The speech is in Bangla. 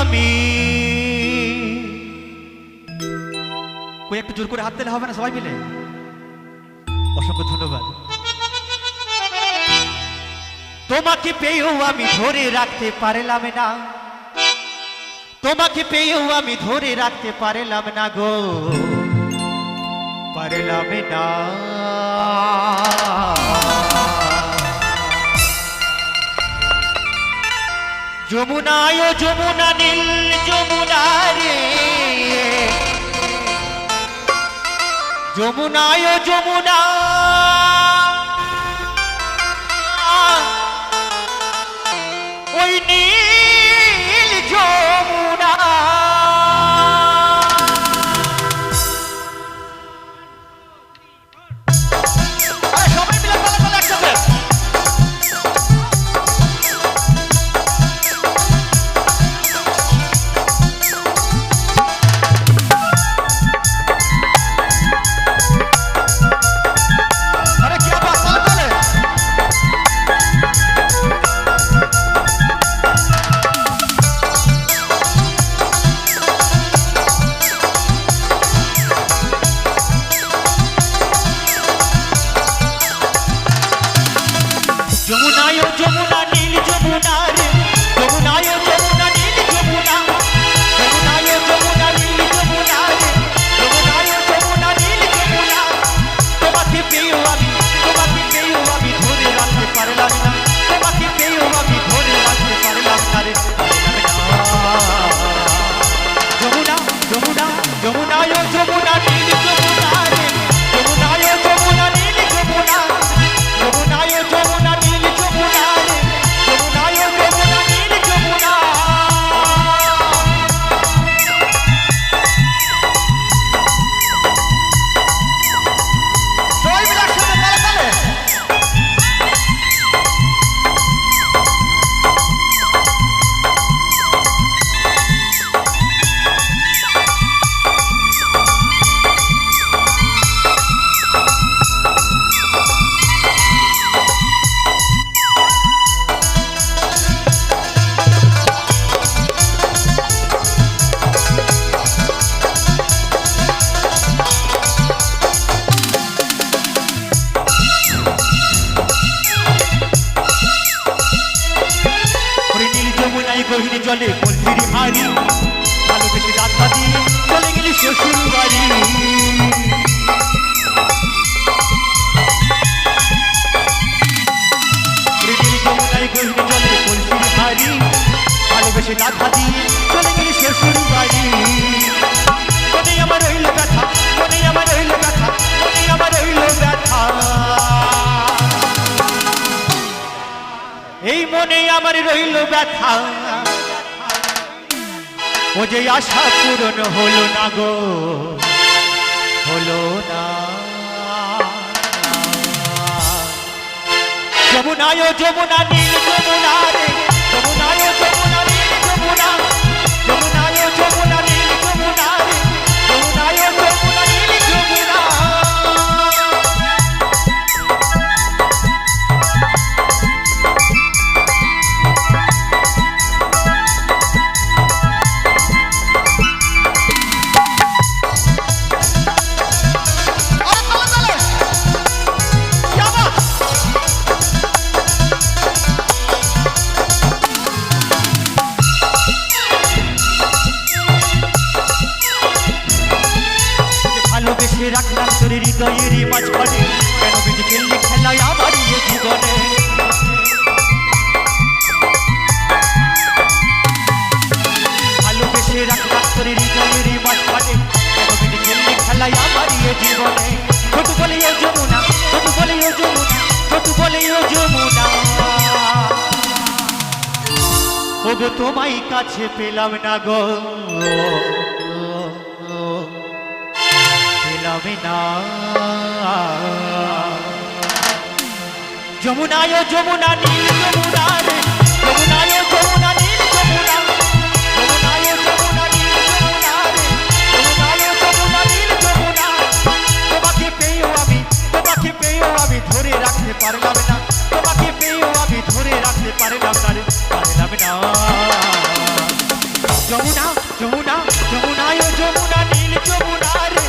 আমি কই একটু জোর করে হাত দিলে হবে না সবাই মিলে? অসংখ্য ধন্যবাদ। তোমাকে পেয়েও আমি ধরে রাখতে পারলাম না, তোমাকে পেয়েও আমি ধরে রাখতে পারলাম না গো, পারলাম না। যমুনায় ও যমুনা নীল যমুনা রে, যমুনায় ও যমুনা ওই নীল যমুনা সবাই মিলে বলা একসাথে। গহিনী জলে কলসির হারি, ভালোবেসে রাধা দিয়ে চলে গেলি শ্বশুর বাড়ি। যমুনায় গহিনী জলে কলসির হারি, ভালোবেসে রাধা দিয়ে চলে গেলি শ্বশুর বাড়ি। মনে আমার রইল ব্যথা, মনে আমার রইল ব্যথা, মনে আমার রইল ব্যথা, এই মনে আমার রইল ব্যথা। ও যে আশা পূরণ হলো না গো, হলো না। যমুনায় যমুনা নীল যমুনা রে, যমুনায় যমুনা নীল যমুনা, যমুনায় যমুনা নীল যমুনা রে, যমুনায় যমুনা নীল যমুনা। রাখলাম তোর হৃদয়ের মাঝখানে, কেন বিধি খেললে খেলায় আমার জীবনে। ভালোবেসে রাখলাম তোর হৃদয়ের মাঝখানে, কেন বিধি খেললে খেলায় আমার জীবনে। ছোট বলে ও যমুনা, ছোট বলে ও যমুনা, ছোট বলে ও যমুনা। ও গো তোমায় কাছে পেলাম না গো, যমুনায় যমুনা নীল যমুনা রে, যমুনায় যমুনা নীল যমুনা, যমুনায় যমুনা নীল যমুনা রে, যমুনায় যমুনা নীল যমুনা। তোমাকে পেয়েও আমি, তোমাকে পেয়েও আমি ধরে রাখতে পারলাম না, তোমাকে পেয়েও আমি ধরে রাখতে পারলাম না রে, পারলাম না। যমুনা যমুনা যমুনায় যমুনা নীল যমুনা রে